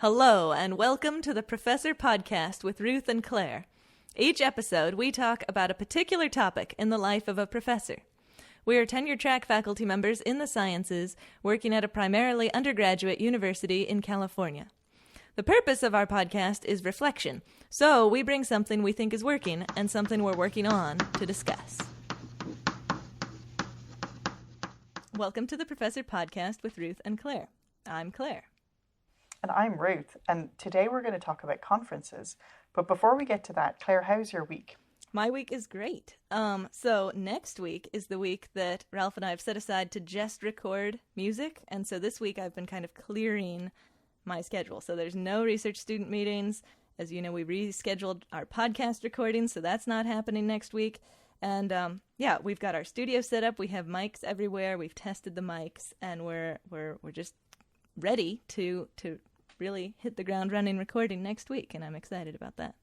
Hello, and welcome to the Professor Podcast with Ruth and Claire. Each episode, we talk about a particular topic in the life of a professor. We are tenure-track faculty members in the sciences, working at a primarily undergraduate university in California. The purpose of our podcast is reflection, so we bring something we think is working and something we're working on to discuss. Welcome to the Professor Podcast with Ruth and Claire. I'm Claire. And I'm Ruth, and today we're going to talk about conferences. But before we get to that, Claire, how's your week? My week is great. So next week is the week that Ralph and I have set aside to just record music, and so this week I've been kind of clearing my schedule. So there's no research student meetings. As you know, we rescheduled our podcast recordings, so that's not happening next week. And we've got our studio set up. We have mics everywhere. We've tested the mics, and we're just ready to really hit the ground running recording next week, and I'm excited about that.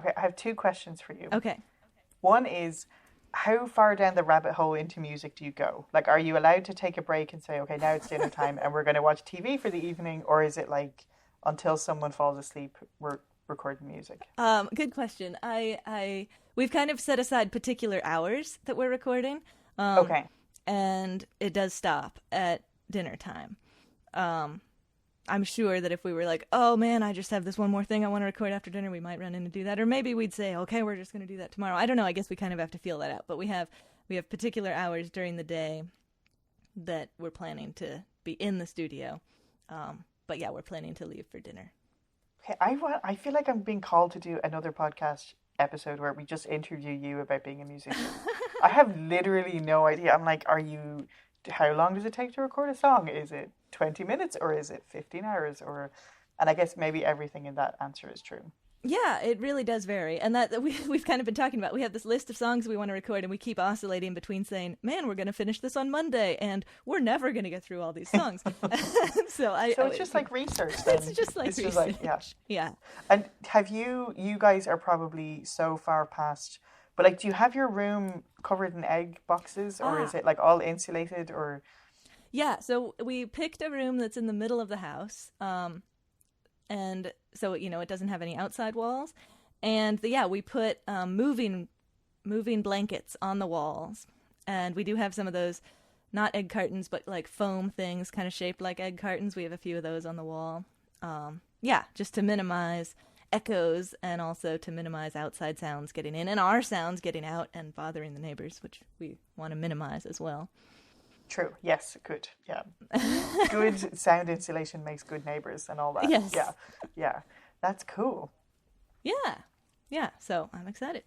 Okay, I have two questions for you. Okay. One is, how far down the rabbit hole into music do you go? Like, are you allowed to take a break and say, okay, now it's dinner time and we're going to watch TV for the evening, or is it like, until someone falls asleep, we're recording music? Good question. We've kind of set aside particular hours that we're recording. Okay. And it does stop at dinner time. I'm sure that if we were like, oh man, I just have this one more thing I want to record after dinner, we might run in and do that. Or maybe we'd say, okay, we're just going to do that tomorrow. I don't know. I guess we kind of have to feel that out. But we have particular hours during the day that we're planning to be in the studio. But yeah, we're planning to leave for dinner. Okay, I feel like I'm being called to do another podcast episode where we just interview you about being a musician. I have literally no idea. I'm like, how long does it take to record a song? Is it 20 minutes or is it 15 hours? And I guess maybe everything in that answer is true. Yeah, it really does vary. And that we've kind of been talking about. We have this list of songs we want to record, and we keep oscillating between saying, man, we're going to finish this on Monday, and we're never going to get through all these songs. So it's just like research then. It's just like research. Just like, Yeah. And have you guys are probably so far past, but like, do you have your room covered in egg boxes, or is it like all insulated, or? Yeah, so we picked a room that's in the middle of the house, and so, it doesn't have any outside walls, and we put moving blankets on the walls, and we do have some of those, not egg cartons, but like foam things kind of shaped like egg cartons. We have a few of those on the wall, just to minimize echoes and also to minimize outside sounds getting in and our sounds getting out and bothering the neighbors, which we want to minimize as well. True. Yes. Good. Yeah. Good sound insulation makes good neighbors and all that. Yes. Yeah. That's cool. Yeah. So I'm excited.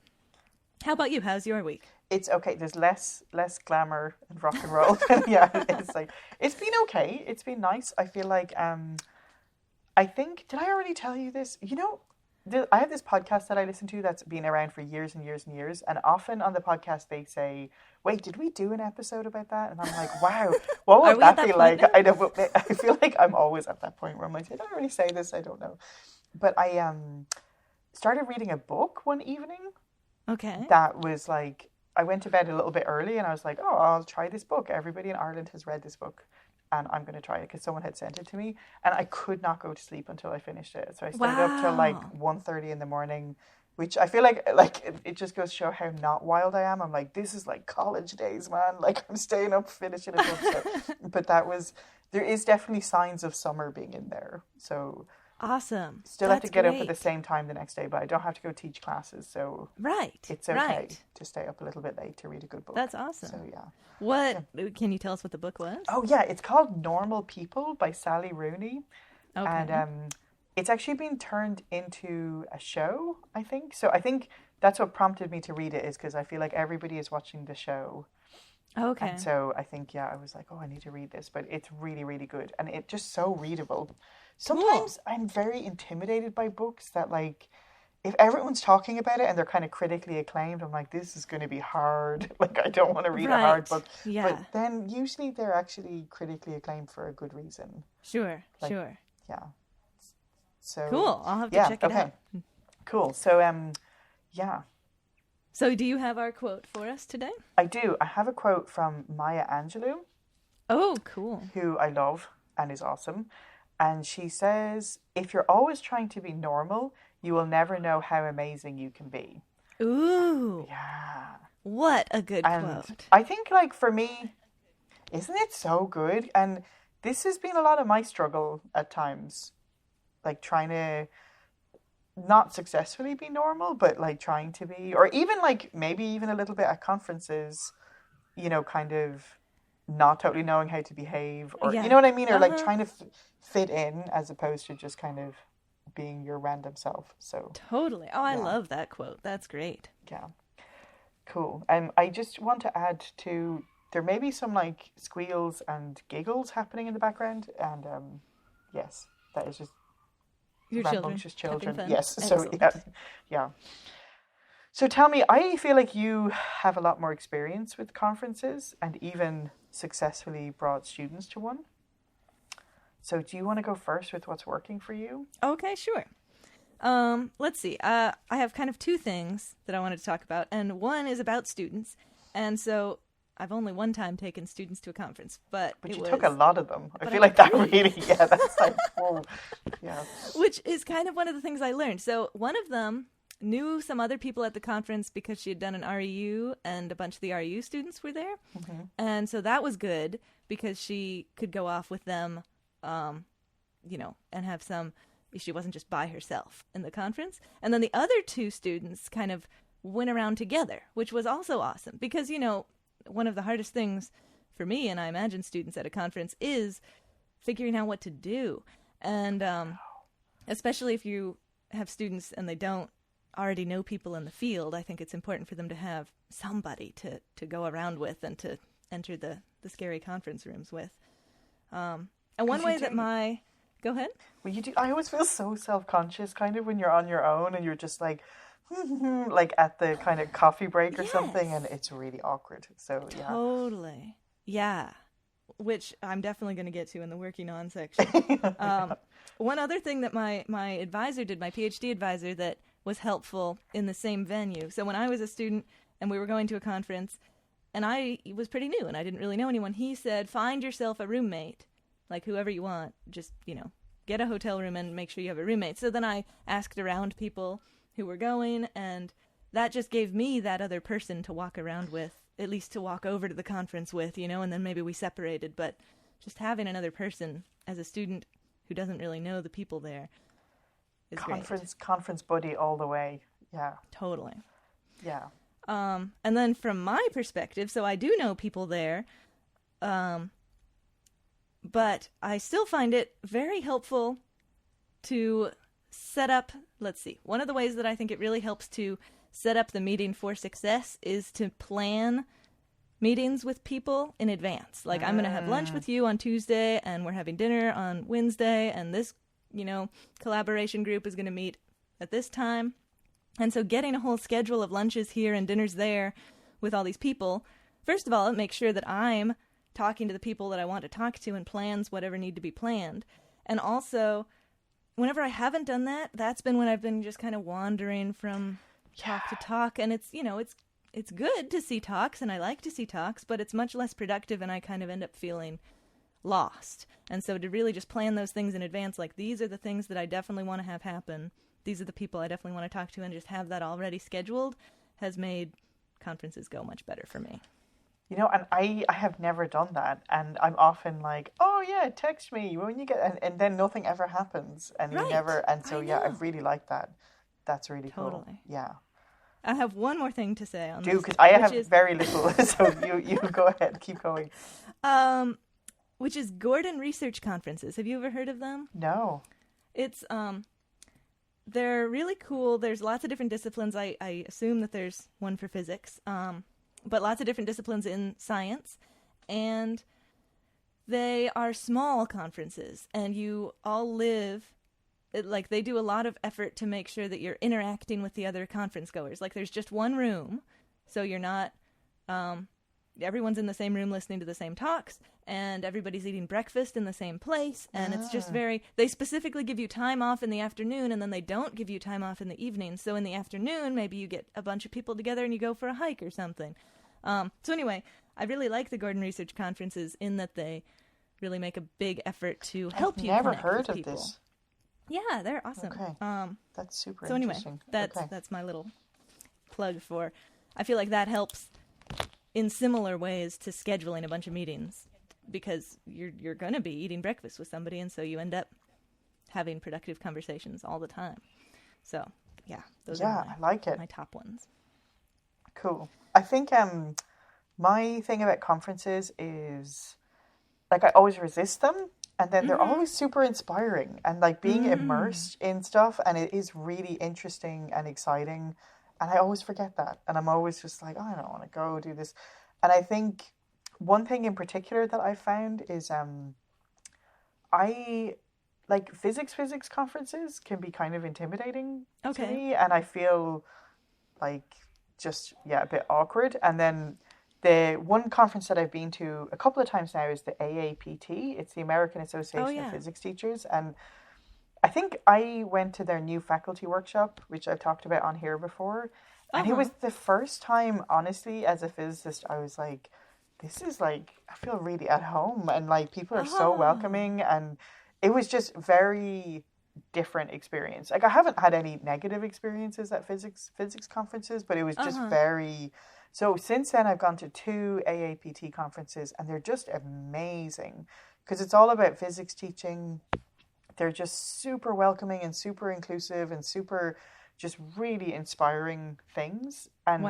How about you? How's your week? It's okay. There's less glamour and rock and roll. It's been okay. It's been nice. I feel like I think, did I already tell you this? I have this podcast that I listen to that's been around for years and years and years. And often on the podcast, they say, wait, did we do an episode about that? And I'm like, wow, what would that be like? I know, but I feel like I'm always at that point where I'm like, did I already say this? I don't know. But I started reading a book one evening. Okay. That was like, I went to bed a little bit early and I was like, oh, I'll try this book. Everybody in Ireland has read this book. And I'm going to try it because someone had sent it to me. And I could not go to sleep until I finished it. So I stayed up till like 1:30 in the morning, which I feel like it just goes to show how not wild I am. I'm like, this is like college days, man. Like, I'm staying up finishing a book. But there is definitely signs of summer being in there. So awesome. Still have to get up at the same time the next day, but I don't have to go teach classes. So it's okay to stay up a little bit late to read a good book. That's awesome. So yeah. Can you tell us what the book was? Oh yeah, it's called Normal People by Sally Rooney. Okay. And it's actually been turned into a show, I think. So I think that's what prompted me to read it, is because I feel like everybody is watching the show. Okay. And so I think, I was like, oh, I need to read this. But it's really, really good. And it's just so readable. Sometimes I'm very intimidated by books that, like, if everyone's talking about it and they're kind of critically acclaimed, I'm like, this is going to be hard. Like, I don't want to read a hard book. Yeah. But then usually they're actually critically acclaimed for a good reason. Sure. Yeah. So cool. I'll have to check it out. Cool. So, So do you have our quote for us today? I do. I have a quote from Maya Angelou. Oh, cool. Who I love and is awesome. And she says, if you're always trying to be normal, you will never know how amazing you can be. Ooh. Yeah. What a good And quote. I think, like, for me, isn't it so good? And this has been a lot of my struggle at times, like trying to not successfully be normal, but like trying to be, or even like maybe even a little bit at conferences, kind of not totally knowing how to behave, or you Yeah. know what I mean, or like Uh-huh. trying to fit in as opposed to just kind of being your random self. So Totally. Oh, I yeah, love that quote. That's great. yeah, cool. I just want to add to there may be some like squeals and giggles happening in the background, and yes, that is just Your children rambunctious having children. fun. Yes, so yeah, Excellent. yeah. So tell me, I feel like you have a lot more experience with conferences and even successfully brought students to one. So do you want to go first with what's working for you? Okay, sure. Let's see. I have kind of two things that I wanted to talk about, and one is about students. And so I've only one time taken students to a conference, but But it you was, took a lot of them. I but feel I like took that three, really, yeah, that's like, whoa, yeah. which is kind of one of the things I learned. So one of them knew some other people at the conference because she had done an REU, and a bunch of the REU students were there. Mm-hmm. And so that was good because she could go off with them, and have some. She wasn't just by herself in the conference. And then the other two students kind of went around together, which was also awesome because, one of the hardest things for me, and I imagine students at a conference, is figuring out what to do. And especially if you have students and they don't already know people in the field, I think it's important for them to have somebody to go around with and to enter the scary conference rooms with. And one way that my... Go ahead. Well, you do. I always feel so self-conscious kind of when you're on your own and you're just like, like at the kind of coffee break or something, and Yes. it's really awkward. So, yeah. Totally. Yeah. Which I'm definitely going to get to in the working on section. One other thing that my advisor did, my PhD advisor, that was helpful in the same venue. So when I was a student and we were going to a conference and I was pretty new and I didn't really know anyone, he said, find yourself a roommate, like whoever you want, just, get a hotel room and make sure you have a roommate. So then I asked around people who were going, and that just gave me that other person to walk around with, at least to walk over to the conference with, and then maybe we separated. But just having another person as a student who doesn't really know the people there is great. Conference buddy all the way. Yeah. Totally. Yeah. And then from my perspective, so I do know people there, but I still find it very helpful to set up, let's see, one of the ways that I think it really helps to set up the meeting for success is to plan meetings with people in advance. Like, I'm going to have lunch with you on Tuesday, and we're having dinner on Wednesday, and this, collaboration group is going to meet at this time. And so getting a whole schedule of lunches here and dinners there with all these people, first of all, it makes sure that I'm talking to the people that I want to talk to and plans whatever need to be planned. And also, whenever I haven't done that, that's been when I've been just kind of wandering from talk to talk. And it's, it's good to see talks, and I like to see talks, but it's much less productive, and I kind of end up feeling lost. And so to really just plan those things in advance, like these are the things that I definitely want to have happen, these are the people I definitely want to talk to, and just have that already scheduled, has made conferences go much better for me. And I have never done that. And I'm often like, oh, yeah, text me when you get... And then nothing ever happens. And Right. you never... And so, I yeah, I know. really like that. That's really cool. Totally. Yeah. I have one more thing to say on Do, this. because I have which is, very little. So you go ahead. Keep going. which is Gordon Research Conferences. Have you ever heard of them? No. It's they're really cool. There's lots of different disciplines. I assume that there's one for physics, but lots of different disciplines in science, and they are small conferences, and you all live. Like, they do a lot of effort to make sure that you're interacting with the other conference goers. Like, there's just one room, so you're not, everyone's in the same room listening to the same talks, and everybody's eating breakfast in the same place, and it's just they specifically give you time off in the afternoon, and then they don't give you time off in the evening. So in the afternoon, maybe you get a bunch of people together and you go for a hike or something. So anyway, I really like the Gordon Research Conferences in that they really make a big effort to help I've you never connect heard with of people. this. Yeah, they're awesome. Okay. That's super So anyway, interesting. that's my little plug for. I feel like that helps in similar ways to scheduling a bunch of meetings, because you're going to be eating breakfast with somebody, and so you end up having productive conversations all the time. So yeah, those are I like it. my top ones. Cool. I think my thing about conferences is, like, I always resist them, and then they're always super inspiring and like being immersed in stuff, and it is really interesting and exciting, and I always forget that, and I'm always just like, oh, I don't want to go do this. And I think one thing in particular that I found is I like physics conferences can be kind of intimidating to me, and I feel like just a bit awkward. And then the one conference that I've been to a couple of times now is the AAPT. It's the American Association of Physics Teachers, and I think I went to their new faculty workshop, which I've talked about on here before, and it was the first time, honestly, as a physicist, I was like, this is like, I feel really at home, and like people are so welcoming, and it was just very different experience. Like, I haven't had any negative experiences at physics conferences, but it was just very. So since then, I've gone to 2 AAPT conferences, and they're just amazing because it's all about physics teaching. They're just super welcoming and super inclusive and super just really inspiring things. And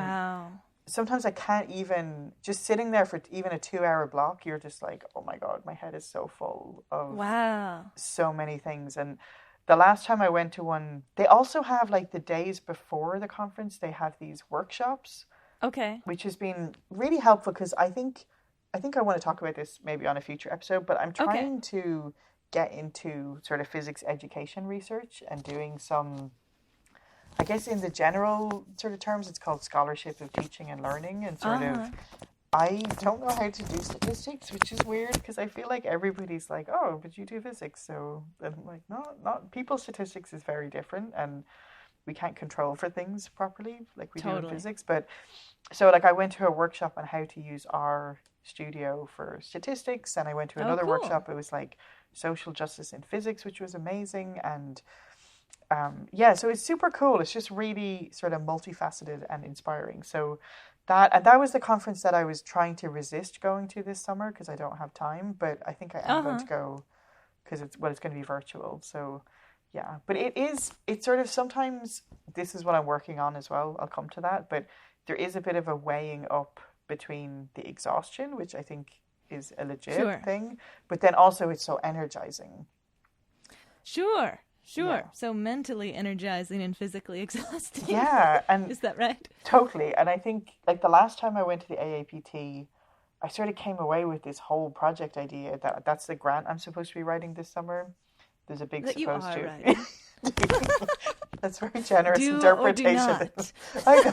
sometimes I can't even, just sitting there for even a 2-hour block, you're just like, oh my God, my head is so full of so many things. And the last time I went to one, they also have, like, the days before the conference, they have these workshops. Which has been really helpful, because I think I want to talk about this maybe on a future episode, but I'm trying to get into sort of physics education research and doing some, I guess in the general sort of terms, it's called scholarship of teaching and learning, and sort of, I don't know how to do statistics, which is weird because I feel like everybody's like, oh, but you do physics. So I'm like, not people's statistics is very different, and we can't control for things properly like we do in physics. But so, like, I went to a workshop on how to use R Studio for statistics, and I went to another workshop. It was like social justice in physics, which was amazing. And so it's super cool. It's just really sort of multifaceted and inspiring. So that was the conference that I was trying to resist going to this summer because I don't have time, but I think I am going to go because it's going to be virtual. So yeah, but it's sort of, sometimes this is what I'm working on as well. I'll come to that, but there is a bit of a weighing up between the exhaustion, which I think is a legit thing, but then also it's so energizing. Sure. Yeah. So mentally energizing and physically exhausting. Yeah. And is that right? Totally. And I think, like, the last time I went to the AAPT, I sort of came away with this whole project idea that's the grant I'm supposed to be writing this summer. There's a big supposed to. Right. That's very generous interpretation. Or do not. I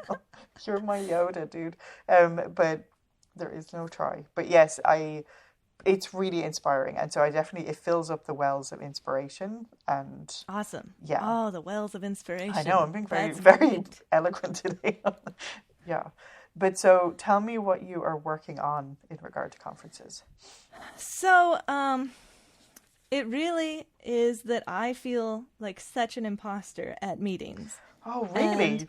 know. You're my Yoda, dude. But there is no try. But yes, it's really inspiring, and so it fills up the wells of inspiration. And awesome. Yeah. Oh, the wells of inspiration. I know, I'm being very eloquent today. Yeah. But so tell me what you are working on in regard to conferences. So, it really is that I feel like such an imposter at meetings. Oh, really?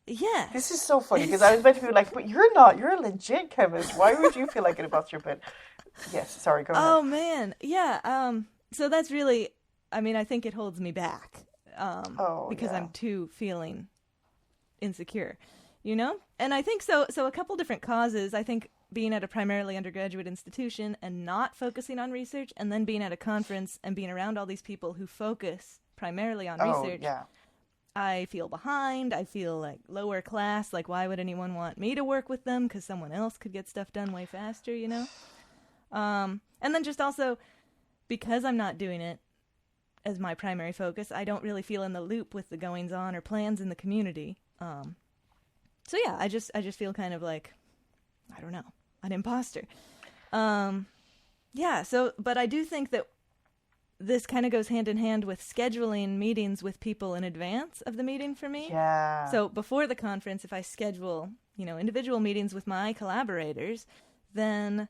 Yeah. This is so funny, because I was about to be like, but you're not. You're a legit chemist. Why would you feel like an imposter? But yes, sorry, go ahead. Oh, man. Yeah. So that's really, I mean, I think it holds me back because I'm too feeling insecure, you know? And I think so a couple different causes. I think being at a primarily undergraduate institution and not focusing on research, and then being at a conference and being around all these people who focus primarily on research. Yeah. I feel behind. I feel like lower class. Like, why would anyone want me to work with them? Because someone else could get stuff done way faster, you know? And then just also, because I'm not doing it as my primary focus, I don't really feel in the loop with the goings on or plans in the community. So yeah, I just feel kind of like, I don't know, an imposter. Yeah, so, but I do think that this kind of goes hand in hand with scheduling meetings with people in advance of the meeting for me. Yeah. So before the conference, if I schedule, individual meetings with my collaborators, then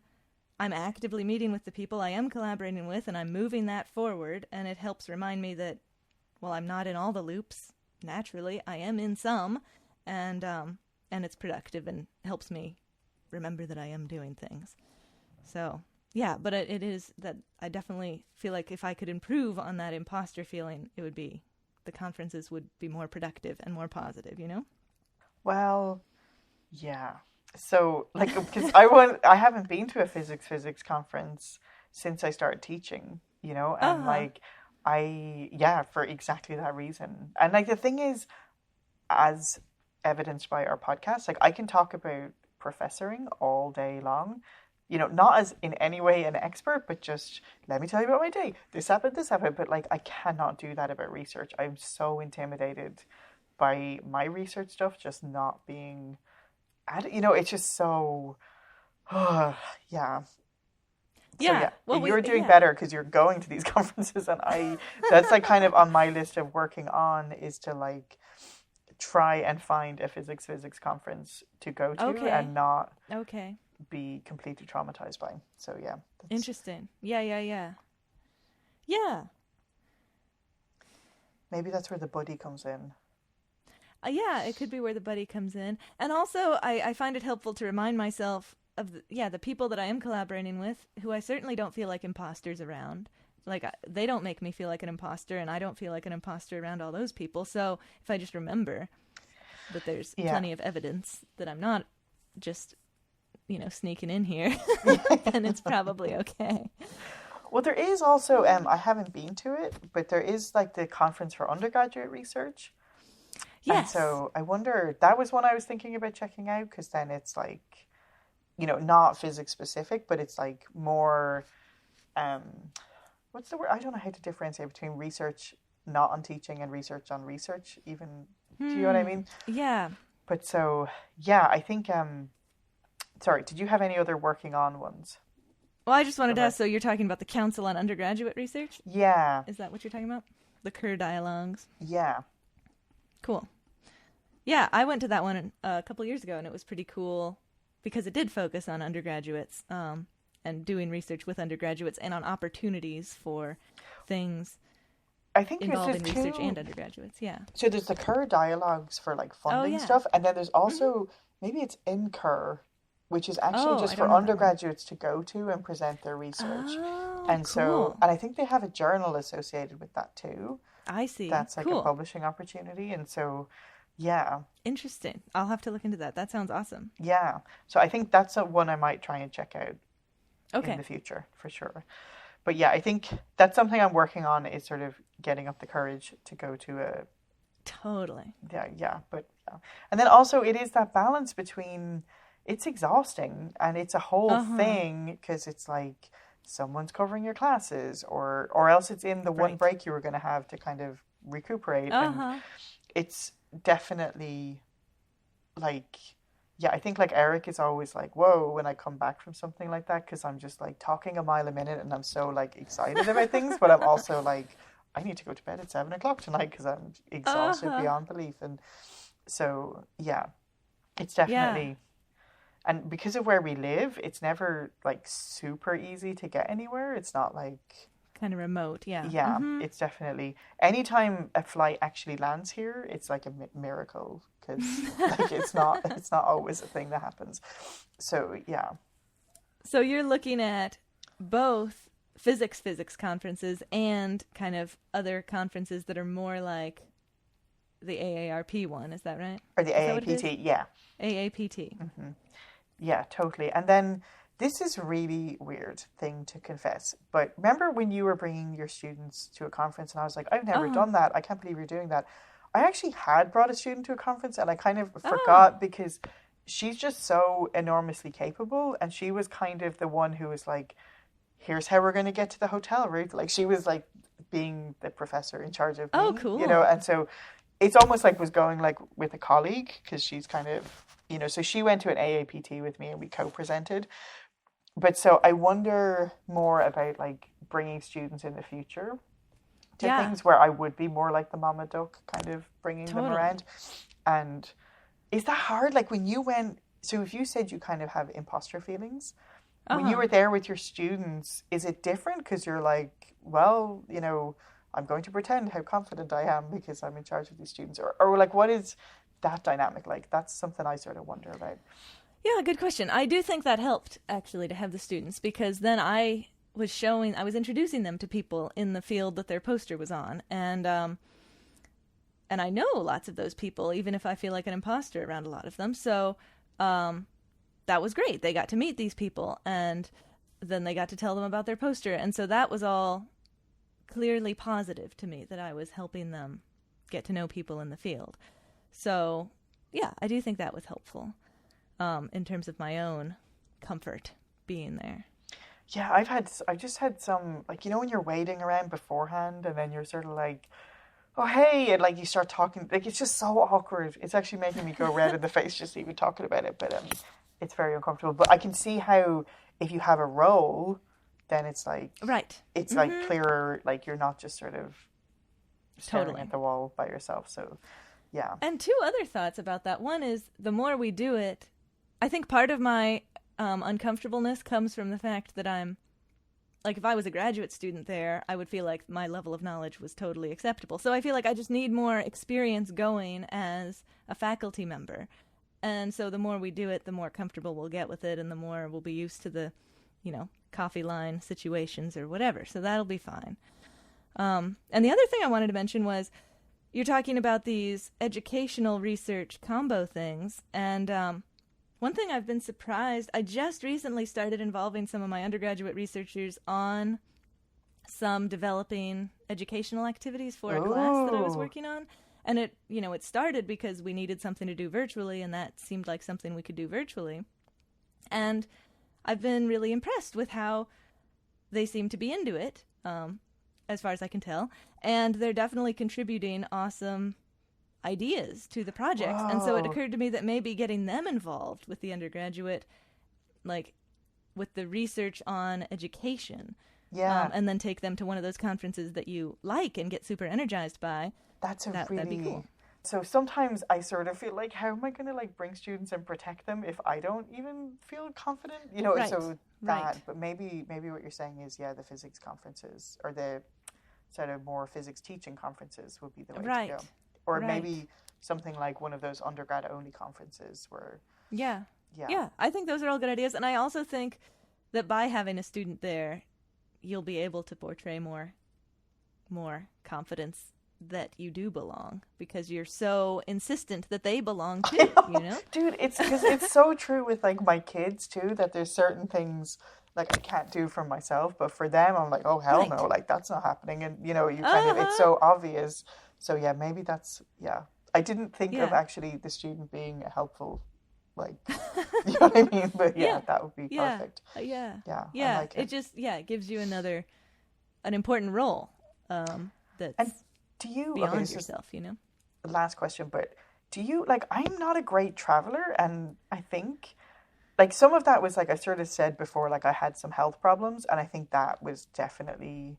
I'm actively meeting with the people I am collaborating with, and I'm moving that forward, and it helps remind me that, well, I'm not in all the loops. Naturally, I am in some, and it's productive and helps me remember that I am doing things. So, yeah, but it is that I definitely feel like if I could improve on that imposter feeling, the conferences would be more productive and more positive, you know? Well, yeah. So, like, because I haven't been to a physics conference since I started teaching, you know, and like, for exactly that reason. And like, the thing is, as evidenced by our podcast, like, I can talk about professoring all day long, you know, not as in any way an expert, but just let me tell you about my day. This happened. But like, I cannot do that about research. I'm so intimidated by my research stuff just not being, you know, it's just so, yeah. Yeah. So yeah, Well, you're doing better because you're going to these conferences, and that's like kind of on my list of working on is to like try and find a physics conference to go to and not be completely traumatized by. So yeah. Interesting. Yeah. Maybe that's where the buddy comes in. Yeah, it could be where the buddy comes in. And also, I find it helpful to remind myself of, the people that I am collaborating with, who I certainly don't feel like imposters around. Like, they don't make me feel like an imposter, and I don't feel like an imposter around all those people. So if I just remember that there's plenty of evidence that I'm not just, you know, sneaking in here, then it's probably okay. Well, there is also, I haven't been to it, but there is like the conference for undergraduate research. Yes. And so I wonder, that was one I was thinking about checking out, because then it's like, you know, not physics specific, but it's like more, what's the word? I don't know how to differentiate between research not on teaching and research on research even. Do you know what I mean? Yeah. But so, yeah, I think, sorry, did you have any other working on ones? Well, I just wanted to ask, so you're talking about the Council on Undergraduate Research? Yeah. Is that what you're talking about? The Kerr Dialogues? Yeah. Cool. Yeah, I went to that one a couple years ago, and it was pretty cool because it did focus on undergraduates and doing research with undergraduates and on opportunities for things I think involving research and undergraduates. Yeah. So there's the Kerr Dialogues for like funding stuff, and then there's also maybe it's in Kerr, which is actually just for undergraduates to go to and present their research. And so, and I think they have a journal associated with that too. I see. That's like a publishing opportunity. And so, yeah. Interesting. I'll have to look into that. That sounds awesome. Yeah. So I think that's one I might try and check out in the future for sure. But yeah, I think that's something I'm working on, is sort of getting up the courage to go to a... Totally. Yeah. And then also it is that balance between... It's exhausting, and it's a whole thing, because it's like someone's covering your classes, or else it's in the one break you were going to have to kind of recuperate. And it's definitely like, yeah, I think like Eric is always like, whoa, when I come back from something like that, because I'm just like talking a mile a minute and I'm so like excited about things, but I'm also like, I need to go to bed at 7:00 tonight because I'm exhausted beyond belief. And so, yeah, it's definitely... Yeah. And because of where we live, it's never like super easy to get anywhere. It's not like... Kind of remote, yeah. Yeah, it's definitely... Anytime a flight actually lands here, it's like a miracle, because like, it's not always a thing that happens. So, yeah. So you're looking at both physics conferences and kind of other conferences that are more like the AARP one, is that right? Or the AAPT, yeah. AAPT. Mm-hmm. Yeah, totally. And then this is a really weird thing to confess, but remember when you were bringing your students to a conference and I was like, I've never done that. I can't believe you're doing that. I actually had brought a student to a conference and I kind of forgot, because she's just so enormously capable, and she was kind of the one who was like, here's how we're going to get to the hotel, Ruth. Like, she was like being the professor in charge of me, cool. You know, and so it's almost like was going like with a colleague, because she's kind of... You know, so she went to an AAPT with me and we co-presented. But so I wonder more about like bringing students in the future to things where I would be more like the mama duck, kind of bringing them around. And is that hard? Like when you went, so if you said you kind of have imposter feelings, When you Uh-huh. were there with your students, is it different? Because you're like, well, I'm going to pretend how confident I am because I'm in charge of these students. Or like, what is that dynamic like? That's something I sort of wonder about. Yeah, good question. I do think that helped actually to have the students because then I was introducing them to people in the field that their poster was on, and I know lots of those people, even if I feel like an imposter around a lot of them. So that was great. They got to meet these people, and then they got to tell them about their poster, and so that was all clearly positive to me that I was helping them get to know people in the field. So yeah, I do think that was helpful in terms of my own comfort being there. Yeah, I just had some, like, when you're waiting around beforehand and then you're sort of like, oh, hey, and like you start talking, like it's just so awkward. It's actually making me go red in the face just even talking about it, but it's very uncomfortable. But I can see how if you have a role, then it's like, Right. it's like clearer, like you're not just sort of staring Totally. at the wall by yourself. So, yeah. And two other thoughts about that. One is the more we do it, I think part of my uncomfortableness comes from the fact that I'm, like, if I was a graduate student there, I would feel like my level of knowledge was totally acceptable. So I feel like I just need more experience going as a faculty member. And so the more we do it, the more comfortable we'll get with it, and the more we'll be used to the, coffee line situations or whatever. So that'll be fine. And the other thing I wanted to mention was you're talking about these educational research combo things, and one thing I've been surprised, I just recently started involving some of my undergraduate researchers on some developing educational activities for a class that I was Ooh. working on. And it started because we needed something to do virtually, and that seemed like something we could do virtually. And I've been really impressed with how they seem to be into it, as far as I can tell. And they're definitely contributing awesome ideas to the projects. And so it Whoa. occurred to me that maybe getting them involved with the undergraduate, like with the research on education, Yeah, and then take them to one of those conferences that you like and get super energized by, that's a that'd be really. cool. So sometimes I sort of feel like, how am I going to like bring students and protect them if I don't even feel confident? Right, So right, but maybe what you're saying is, yeah, the physics conferences or the sort of more physics teaching conferences would be the way to right, go. Or right. maybe something like one of those undergrad only conferences where, Yeah, yeah, yeah. I think those are all good ideas. And I also think that by having a student there, you'll be able to portray more confidence that you do belong because you're so insistent that they belong too, you know? dude, it's because it's so true with like my kids too that there's certain things like I can't do for myself, but for them I'm like, oh hell no, Right. like that's not happening, and you kind of it's Uh-huh. so obvious. So yeah, maybe that's yeah. I didn't think of Yeah. actually the student being a helpful, like, you know what I mean? But yeah, Yeah. that would be Yeah. perfect. Yeah. Yeah, I Yeah. like It it. just, it gives you an important role And that's do you? Okay, beyond this is yourself, you know? the last question, but do you like? I'm not a great traveler, and I think like some of that was like I sort of said before, like I had some health problems, and I think that was definitely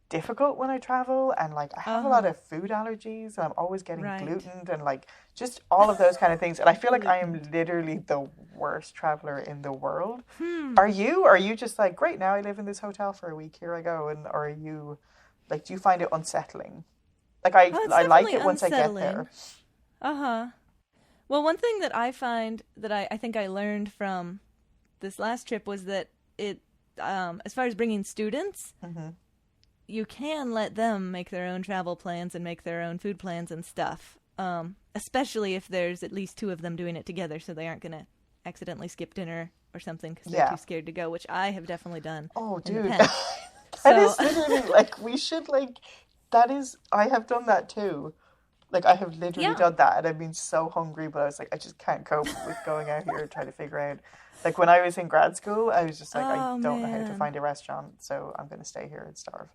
difficult when I travel. And like I have a lot Uh-huh. of food allergies, and I'm always getting Right. gluten and like just all of those kind of things. And I feel like I am Gluten. literally the worst traveler in the world. Hmm. Are you? Are you just like great? Now I live in this hotel for a week. Here I go. And or are you like? Do you find it unsettling? Like Well, it's I like definitely it once I get there. unsettling. Uh-huh. Well, one thing that I find that I think I learned from this last trip was that as far as bringing students, Hmm. you can let them make their own travel plans and make their own food plans and stuff. Especially if there's at least two of them doing it together, so they aren't going to accidentally skip dinner or something because they're Yeah. too scared to go, which I have definitely done Oh, in the dude. past. That So, is literally like we should like that is I have done that too. Like I have literally yeah. done that and I've been so hungry, but I was like, I just can't cope with going out here and trying to figure out like when I was in grad school, I was just like, I Oh, don't know how to man. find a restaurant, so I'm gonna stay here and starve.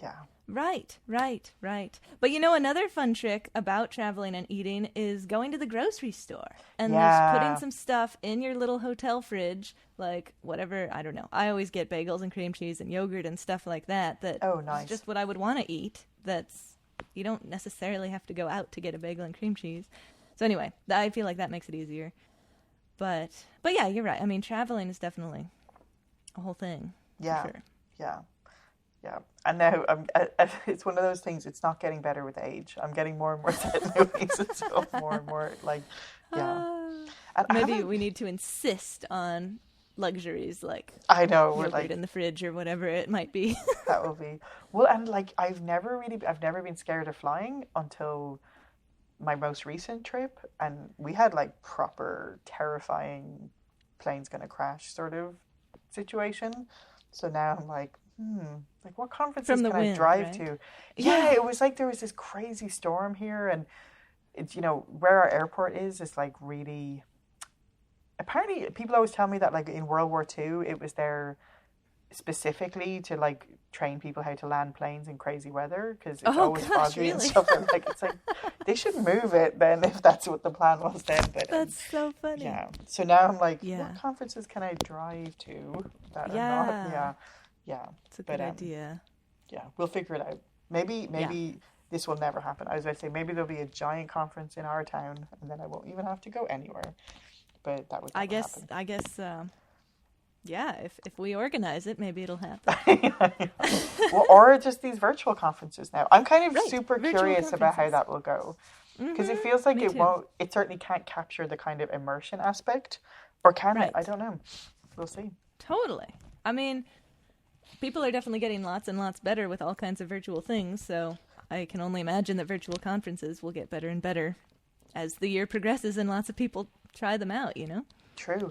Yeah. Right, right, right. But another fun trick about traveling and eating is going to the grocery store and just putting Yeah. some stuff in your little hotel fridge, like whatever, I don't know. I always get bagels and cream cheese and yogurt and stuff like that. That Oh, is nice. just what I would want to eat. You don't necessarily have to go out to get a bagel and cream cheese. So anyway, I feel like that makes it easier. But yeah, you're right. I mean, traveling is definitely a whole thing. Yeah, for sure. yeah. And now it's one of those things. It's not getting better with age. I'm getting more and more set in my ways and stuff. More and more like, yeah. And Maybe we need to insist on luxuries like I know yogurt like in the fridge or whatever it might be. that will be well. And like I've never been scared of flying until my most recent trip, and we had like proper terrifying plane's gonna crash sort of situation. So now I'm like, like what conferences From the can I wind, drive right? to? Yeah, it was like there was this crazy storm here, and it's where our airport is like really. Apparently, people always tell me that like in World War II, it was there specifically to like train people how to land planes in crazy weather because it's always foggy and stuff. And like it's like they should move it then if that's what the plan was then. But that's so funny. Yeah. So now I'm like, what conferences can I drive to that are not? Yeah. It's a good idea. Yeah, we'll figure it out. Maybe this will never happen. I was about to say maybe there'll be a giant conference in our town and then I won't even have to go anywhere. But that would never happen. I guess. Yeah, if we organize it, maybe it'll happen. Well, or just these virtual conferences now. I'm kind of super virtual curious about how that will go. Because it feels like it certainly can't capture the kind of immersion aspect. Or can it? I don't know. We'll see. Totally. I mean, people are definitely getting lots and lots better with all kinds of virtual things, so I can only imagine that virtual conferences will get better and better as the year progresses and lots of people try them out, True.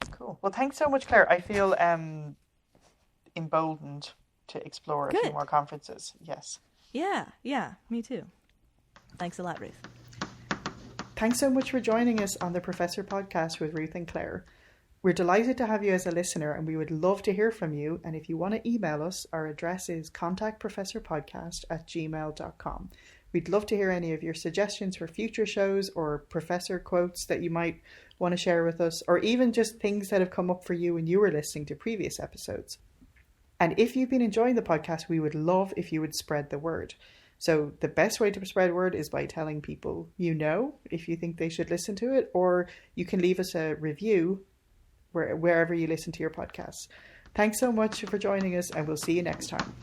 Cool. Well, thanks so much, Claire. I feel emboldened to explore a few more conferences. Yes. Yeah, me too. Thanks a lot, Ruth. Thanks so much for joining us on the Professor Podcast with Ruth and Claire. We're delighted to have you as a listener and we would love to hear from you. And if you want to email us, our address is contactprofessorpodcast@gmail.com. We'd love to hear any of your suggestions for future shows or professor quotes that you might want to share with us, or even just things that have come up for you when you were listening to previous episodes. And if you've been enjoying the podcast, we would love if you would spread the word. So the best way to spread word is by telling people if you think they should listen to it, or you can leave us a review wherever you listen to your podcasts. Thanks so much for joining us, and we'll see you next time.